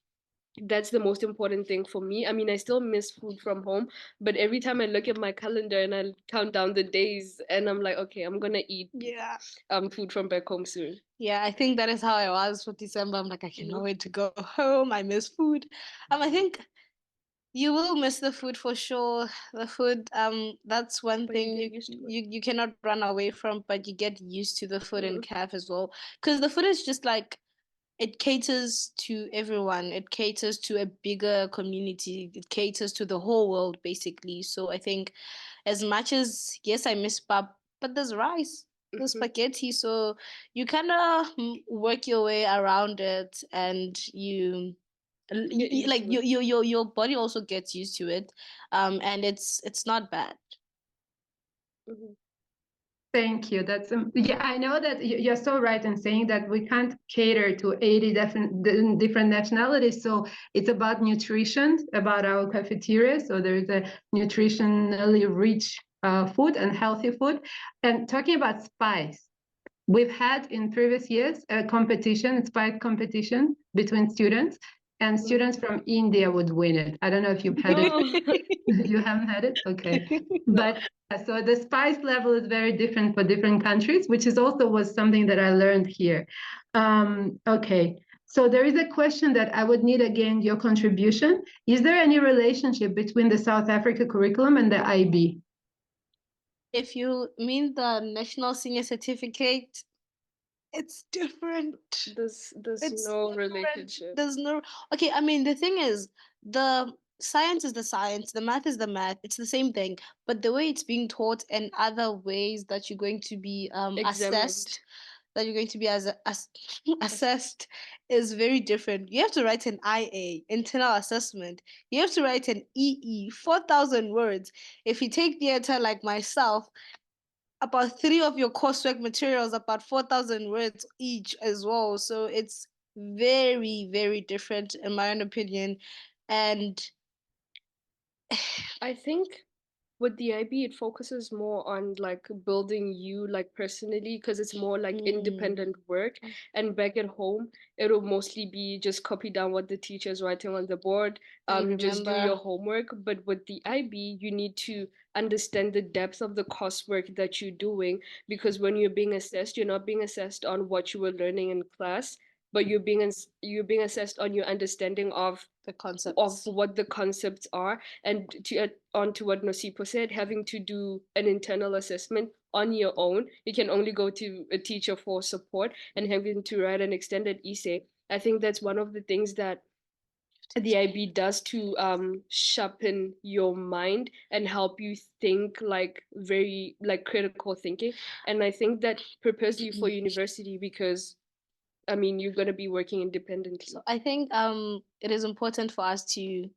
S6: the most important thing for me. I mean, I still miss food from home, but every time I look at my calendar and I count down the days and I'm like, okay, I'm gonna eat food from back home soon.
S5: Yeah, I think that is how I was for December. I'm like, I cannot wait to go home. I miss food. I think You will miss the food for sure. The food, that's one
S6: But you
S5: thing
S6: get used to it.
S5: you cannot run away from, but you get used to the food in
S6: Mhm.
S5: CAF as well. Because the food is just like it caters to everyone. It caters to a bigger community. It caters to the whole world, basically. So I think as much as yes, I miss pap, but there's rice, there's
S6: Mhm.
S5: spaghetti. So you kind of work your way around it, and
S6: Get used
S5: like
S6: to it.
S5: your body also gets used to it, and it's not bad.
S6: Mhm.
S3: Thank you. That's yeah. I know that you're so right in saying that we can't cater to 80 different nationalities. So it's about nutrition, about our cafeteria. So there is a nutritionally rich food and healthy food. And talking about spice, we've had in previous years a competition, spice competition between students, and students from India would win it. I don't know if you've had it.
S6: No.
S3: You haven't had it? Okay.
S6: No.
S3: But so the spice level is very different for different countries, which is also was something that I learned here. Okay. So there is a question that I would need again your contribution. Is there any relationship between the South Africa curriculum and the IB?
S5: If you mean the National Senior Certificate, it's different.
S6: There's
S5: It's
S6: no
S5: different.
S6: relationship.
S5: There's no okay. I mean, the thing is, the science is the science, the math is the math. It's the same thing, but the way it's being taught and other ways that you're going to be
S6: Examined.
S5: assessed, that you're going to be as assessed, is very different. You have to write an IA, internal assessment. You have to write an EE, 4,000 words. If you take theater like myself, about three of your coursework materials, about 4,000 words each as well. So it's very, very different in my own opinion. And
S6: I think with the IB, it focuses more on like building you like personally because it's more like independent work. And back at home, it'll mostly be just copy down what the teacher's writing on the board,
S5: And
S6: just do
S5: remember-
S6: your homework. But with the IB, you need to understand the depth of the coursework that you're doing because when you're being assessed, you're not being assessed on what you were learning in class, but you're being assessed on your understanding of
S5: the concepts.
S6: what the concepts are. And to add on to what Nosipo said, having to do an internal assessment on your own, you can only go to a teacher for support, and having to write an extended essay. I think that's one of the things that the IB does to sharpen your mind and help you think like very like critical thinking. And I think that prepares you for university because I mean you're gonna be working independently.
S5: So I think it is important for us to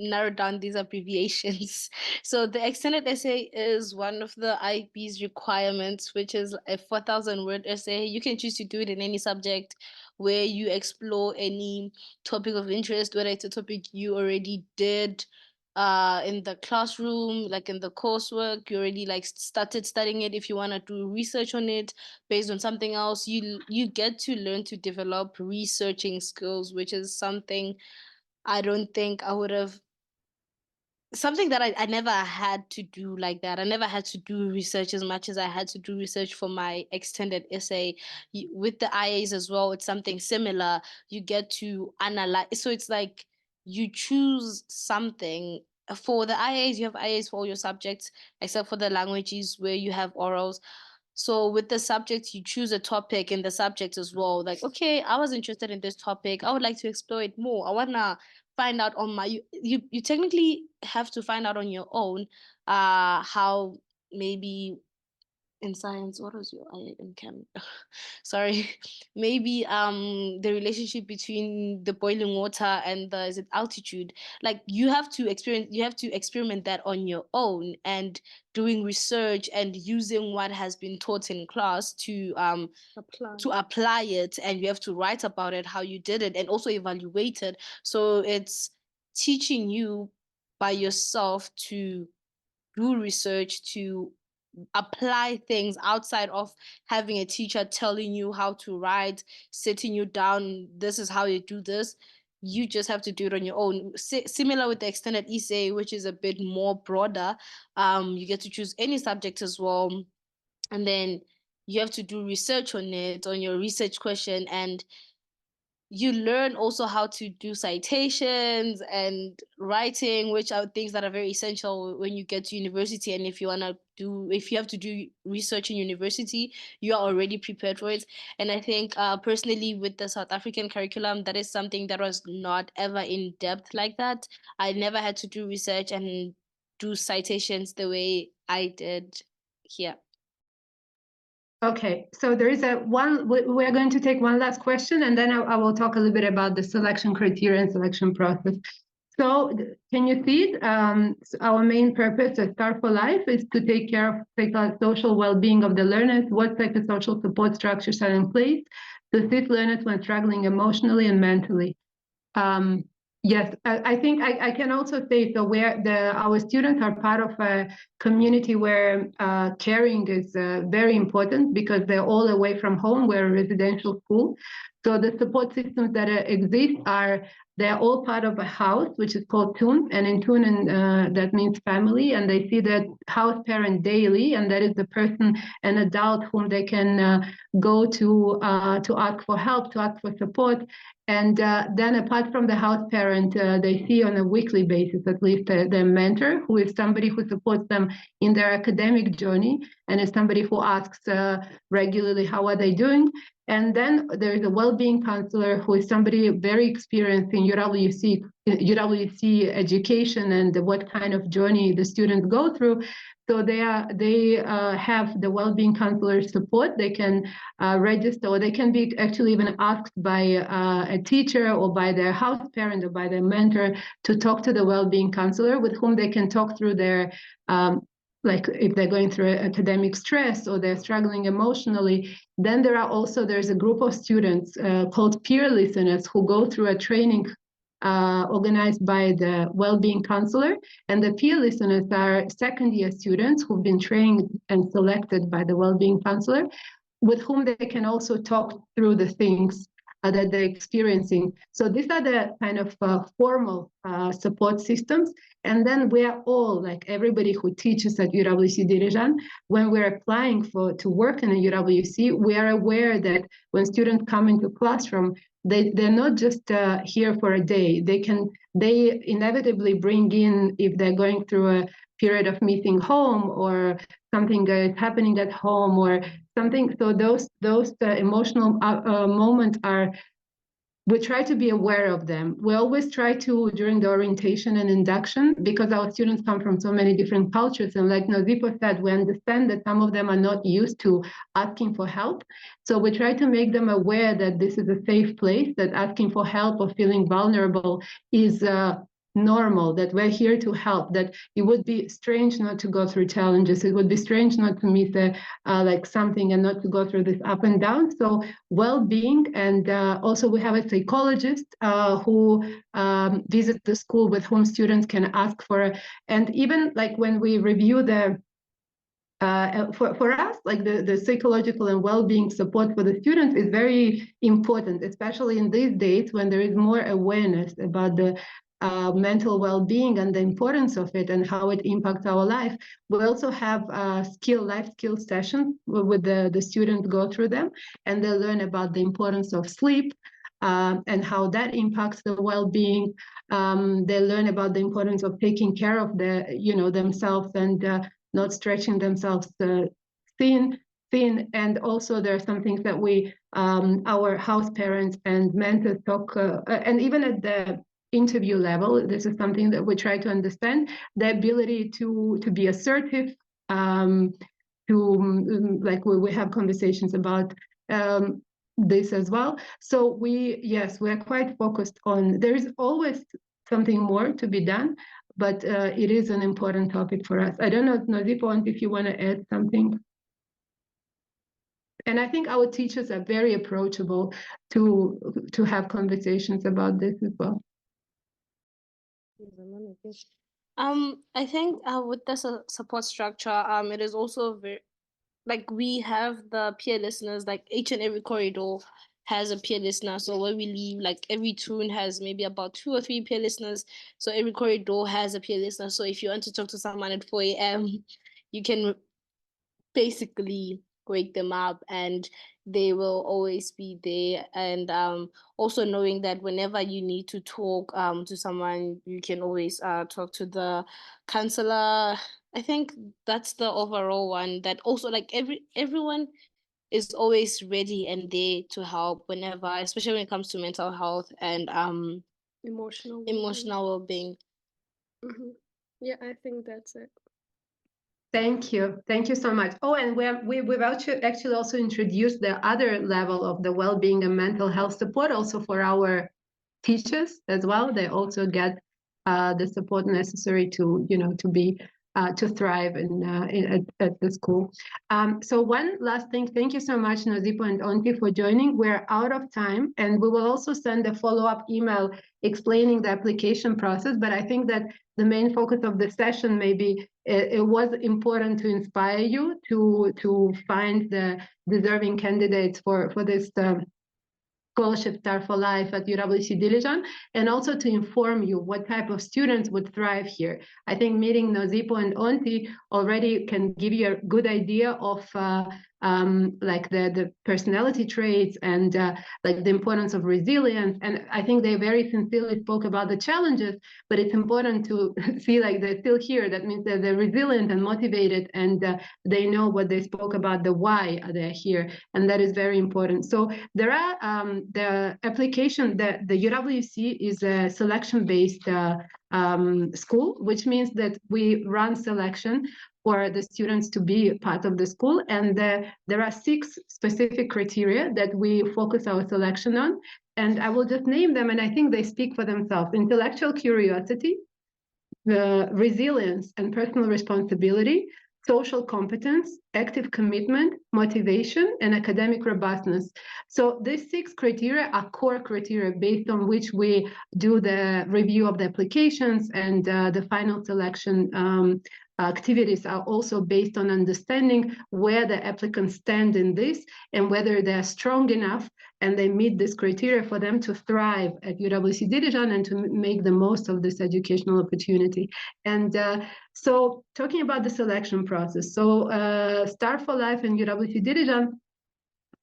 S5: narrow down these abbreviations. So the extended essay is one of the IB's requirements, which is a 4,000 word essay. You can choose to do it in any subject where you explore any topic of interest, whether it's a topic you already did in the classroom, like in the coursework, you already like started studying it. If you want to do research on it based on something else, you get to learn to develop researching skills, which is something I don't think I would have something that I never had to do like that. I never had to do research as much as I had to do research for my extended essay. With the IAs as well, it's something similar. You get to analyze. So it's like you choose something. For the IAs, you have IAs for all your subjects, except for the languages where you have orals. So with the subject, you choose a topic in the subject as well. Like, okay, I was interested in this topic. I would like to explore it more. I wanna find out on my you technically have to find out on your own how maybe in science what was your I in chem sorry maybe the relationship between the boiling water and the is it altitude, like you have to experiment that on your own and doing research and using what has been taught in class to apply it, and you have to write about it, how you did it, and also evaluate it. So it's teaching you by yourself to do research, to apply things outside of having a teacher telling you how to write, sitting you down, this is how you do this. You just have to do it on your own. Similar with the extended essay, which is a bit more broader. You get to choose any subject as well, and then you have to do research on it, on your research question, and you learn also how to do citations and writing, which are things that are very essential when you get to university. And if you have to do research in university, you are already prepared for it. And I think personally with the South African curriculum, that is something that was not ever in depth like that. I never had to do research and do citations the way I did here.
S3: Okay, so there is we're going to take one last question, and then I will talk a little bit about the selection criteria and selection process. So can you see it? Our main purpose at Star for Life is to take care of psychosocial well-being of the learners. What psychosocial support structures are in place to assist learners when struggling emotionally and mentally? Yes, I think I can also say, so our students are part of a community where caring is very important because they're all away from home. We're a residential school. So the support systems that exist they're all part of a house, which is called Tun, and in Tun, that means family, and they see that house parent daily, and that is the person, an adult whom they can go to ask for help, to ask for support. And then apart from the house parent, they see on a weekly basis, at least, their mentor, who is somebody who supports them in their academic journey, and is somebody who asks regularly, how are they doing? And then there is a well-being counselor who is somebody very experienced in UWC education and what kind of journey the students go through. So they have the well-being counselor support. They can register, or they can be actually even asked by a teacher or by their house parent or by their mentor to talk to the well-being counselor, with whom they can talk through their like if they're going through academic stress or they're struggling emotionally. Then there's a group of students called peer listeners who go through a training organized by the well-being counselor. And the peer listeners are second-year students who've been trained and selected by the well-being counselor, with whom they can also talk through the things that they're experiencing. So these are the kind of formal support systems. And then we are all, like everybody who teaches at UWC Dilijan, when we're applying to work in a UWC, we are aware that when students come into classroom, they're not just here for a day. They inevitably bring in, if they're going through a period of missing home or something is happening at home or something. So those emotional moments we try to be aware of them. We always try to, during the orientation and induction, because our students come from so many different cultures, and like Nozipo said, we understand that some of them are not used to asking for help. So we try to make them aware that this is a safe place, that asking for help or feeling vulnerable is normal, that we're here to help, that it would be strange not to go through challenges. It would be strange not to meet like something and not to go through this up and down. So well-being, and also we have a psychologist who visits the school, with whom students can ask for, and even like when we review for us, like the psychological and well-being support for the students is very important, especially in these days when there is more awareness about the mental well-being and the importance of it and how it impacts our life. We also have life skill sessions with the students go through them, and they learn about the importance of sleep and how that impacts the well-being. They learn about the importance of taking care of themselves and not stretching themselves thin. And also there are some things that our house parents and mentors talk, and even at the interview level, this is something that we try to understand, the ability to be assertive, like we have conversations about this as well. So we're quite focused on, there is always something more to be done, but it is an important topic for us. I don't know, Nozipo, if you want to add something. And I think our teachers are very approachable to have conversations about this as well.
S5: I think with the support structure, it is also very, like, we have the peer listeners, like each and every corridor has a peer listener. So when we leave, like every tune has maybe about 2 or 3 peer listeners. So every corridor has a peer listener. So if you want to talk to someone at 4 a.m., you can basically wake them up, and they will always be there. And also knowing that whenever you need to talk to someone, you can always talk to the counselor. I think that's the overall one, that also like everyone is always ready and there to help whenever, especially when it comes to mental health and
S6: Emotional
S5: emotional well-being.
S6: Mm-hmm. Yeah, I think that's it.
S3: Thank you so much. Oh, and we've actually also introduced the other level of the well-being and mental health support also for our teachers as well. They also get the support necessary to to thrive at the school. So one last thing, thank you so much, Nozipo and Onti, for joining. We're out of time, and we will also send a follow-up email explaining the application process. But I think that the main focus of the session, maybe it was important to inspire you to find the deserving candidates for this scholarship Star for Life at UWC Dilijan, and also to inform you what type of students would thrive here. I think meeting Nozipo and Onti already can give you a good idea of like the personality traits and like the importance of resilience. And I think they very sincerely spoke about the challenges, but it's important to see like they're still here. That means that they're resilient and motivated, and they know what they spoke about, the why they're here, and that is very important. So there are the application, the UWC is a selection-based school, which means that we run selection for the students to be part of the school. And there are 6 specific criteria that we focus our selection on. And I will just name them, and I think they speak for themselves. Intellectual curiosity, resilience and personal responsibility, social competence, active commitment, motivation, and academic robustness. So these 6 criteria are core criteria based on which we do the review of the applications, and the final selection activities are also based on understanding where the applicants stand in this and whether they're strong enough and they meet this criteria for them to thrive at UWC Dilijan and to make the most of this educational opportunity. And so talking about the selection process, so Star for Life and UWC Dilijan,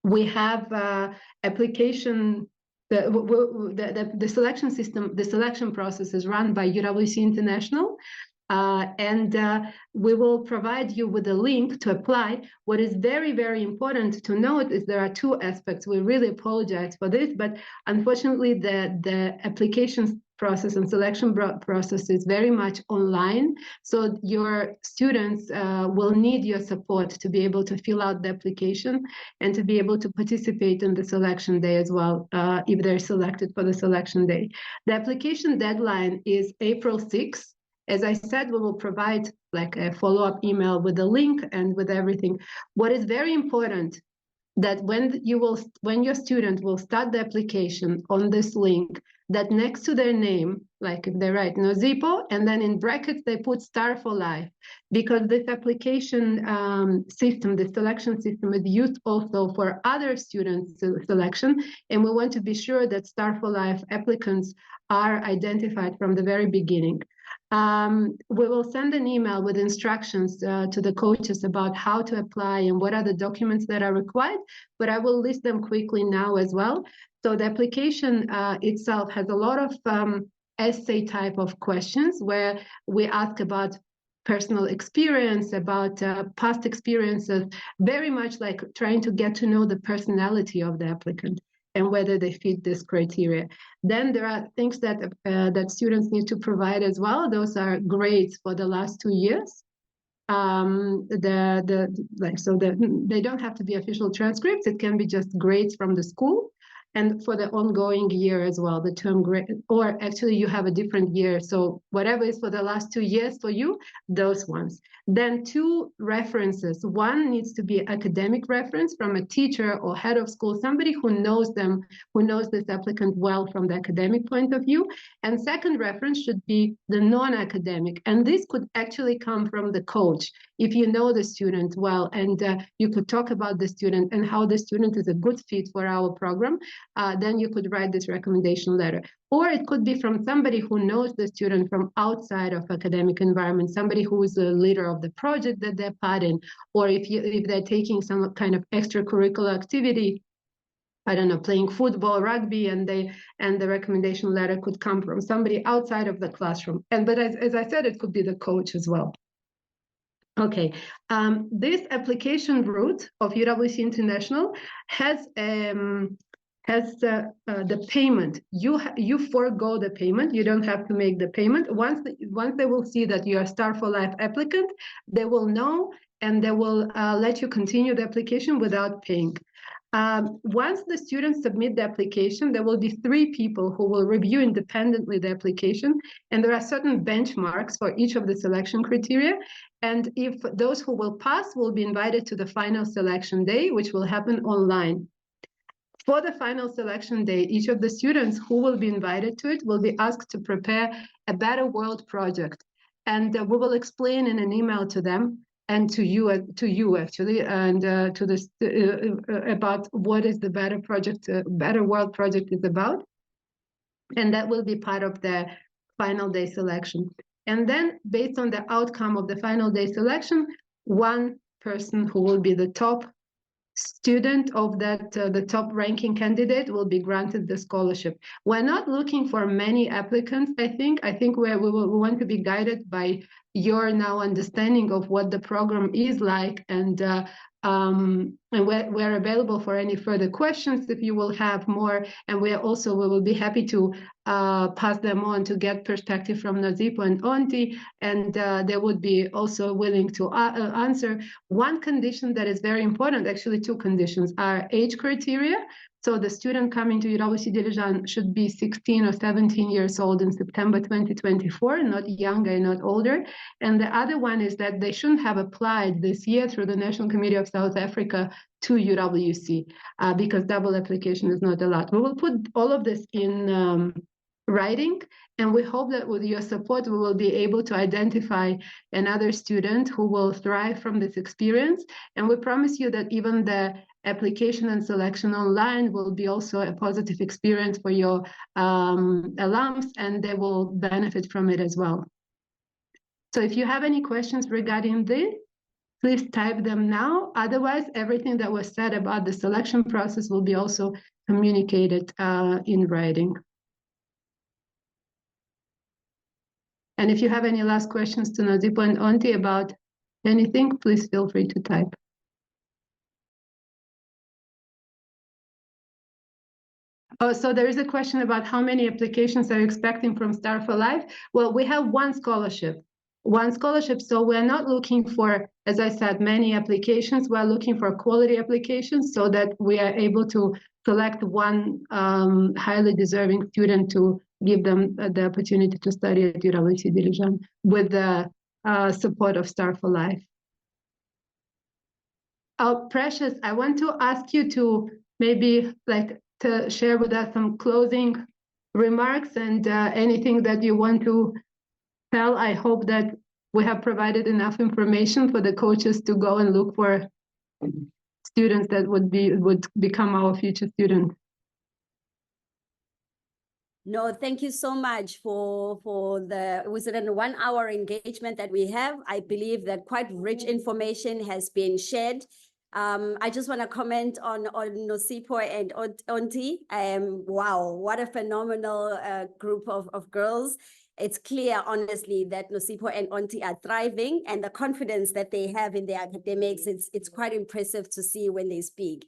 S3: we have application, the selection system, the selection process is run by UWC International. And we will provide you with a link to apply. What is very, very important to note is there are 2 aspects. We really apologize for this, but unfortunately the applications process and selection process is very much online. So your students will need your support to be able to fill out the application and to be able to participate in the selection day as well, if they're selected for the selection day. The application deadline is April 6th. As I said, we will provide like a follow-up email with the link and with everything. What is very important, that when your student will start the application on this link, that next to their name, like if they write Nozipo, and then in brackets they put Star for Life, because this application system, the selection system, is used also for other students' selection, and we want to be sure that Star for Life applicants are identified from the very beginning. We will send an email with instructions to the coaches about how to apply and what are the documents that are required, but I will list them quickly now as well. So the application itself has a lot of essay type of questions where we ask about personal experience, about past experiences, very much like trying to get to know the personality of the applicant and whether they fit this criteria. Then there are things that that students need to provide as well. Those are grades for the last 2 years. They don't have to be official transcripts. It can be just grades from the school. And for the ongoing year as well, the term grade, or actually you have a different year. So whatever is for the last 2 years for you, those ones. Then 2 references. One needs to be academic reference from a teacher or head of school, somebody who knows them, who knows this applicant well from the academic point of view. And second reference should be the non-academic. And this could actually come from the coach. if you know the student well and you could talk about the student and how the student is a good fit for our program, then you could write this recommendation letter. Or it could be from somebody who knows the student from outside of academic environment, somebody who is the leader of the project that they're part in, or if they're taking some kind of extracurricular activity, I don't know, playing football, rugby, and the recommendation letter could come from somebody outside of the classroom. But as I said, it could be the coach as well. Okay, this application route of UWC International has the payment. You forego the payment. You don't have to make the payment. Once they will see that you are Star for Life applicant, they will know and they will let you continue the application without paying. Once the students submit the application, there will be 3 people who will review independently the application, and there are certain benchmarks for each of the selection criteria. And if those who will pass will be invited to the final selection day, which will happen online. For the final selection day, each of the students who will be invited to it will be asked to prepare a Better World project. And we will explain in an email to them and to you actually, and to this about what is the Better World project is about, and that will be part of the final day selection. And then, based on the outcome of the final day selection, one person who will be the top student of that, the top ranking candidate, will be granted the scholarship. We're not looking for many applicants. I think we want to be guided by your now understanding of what the program is like, and we're available for any further questions if you will have more, and we will be happy to pass them on to get perspective from Nosipo and Onti, and they would be also willing to answer. One condition that is very important, actually 2 conditions, are age criteria. So the student coming to UWC Dilijan should be 16 or 17 years old in September 2024, not younger, not older. And the other one is that they shouldn't have applied this year through the National Committee of South Africa to UWC, because double application is not allowed. We will put all of this in writing, and we hope that with your support, we will be able to identify another student who will thrive from this experience. And we promise you that even the application and selection online will be also a positive experience for your alums, and they will benefit from it as well. So if you have any questions regarding this, please type them now. Otherwise, everything that was said about the selection process will be also communicated in writing. And if you have any last questions to Nosipo and Onti about anything, please feel free to type. Oh, so there is a question about how many applications are you expecting from Star for Life? Well, we have one scholarship. So we're not looking for, as I said, many applications. We're looking for quality applications so that we are able to select one highly deserving student to give them the opportunity to study at UWC Dilijan with the support of Star for Life. Precious, I want to ask you to maybe to share with us some closing remarks and anything that you want to tell. I hope that we have provided enough information for the coaches to go and look for students that would become our future students.
S4: No, thank you so much for the within 1 hour engagement that we have. I believe that quite rich information has been shared. I just want to comment on Nosipo and Onti. Wow, what a phenomenal group of girls. It's clear, honestly, that Nosipo and Onti are thriving, and the confidence that they have in their academics, it's quite impressive to see when they speak.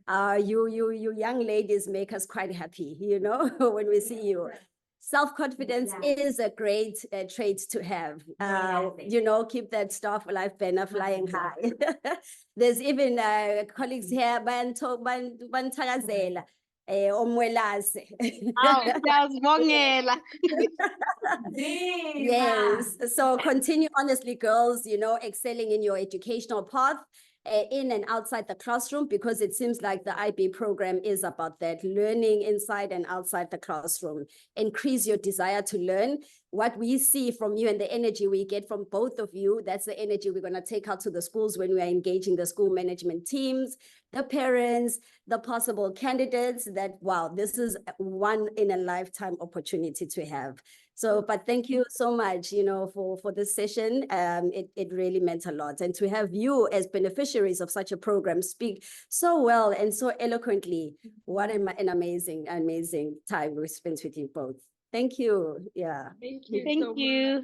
S4: You young ladies make us quite happy, you know, when we see you. Self-confidence is a great trait to have. You know, keep that Star for Life banner flying high. There's even colleagues here, Bantakazela. Omwelase. Yes, so continue honestly, girls, you know, excelling in your educational path. in and outside the classroom, because it seems like the IB program is about that, learning inside and outside the classroom. Increase your desire to learn. What we see from you and the energy we get from both of you, that's the energy we're going to take out to the schools when we are engaging the school management teams, the parents, the possible candidates, that, wow, this is one in a lifetime opportunity to have. So, but thank you so much, for this session. It really meant a lot. And to have you as beneficiaries of such a program speak so well and so eloquently, what an amazing, amazing time we spent with you both. Thank you. Yeah.
S6: Thank you.
S5: Thank
S6: so much.
S5: you.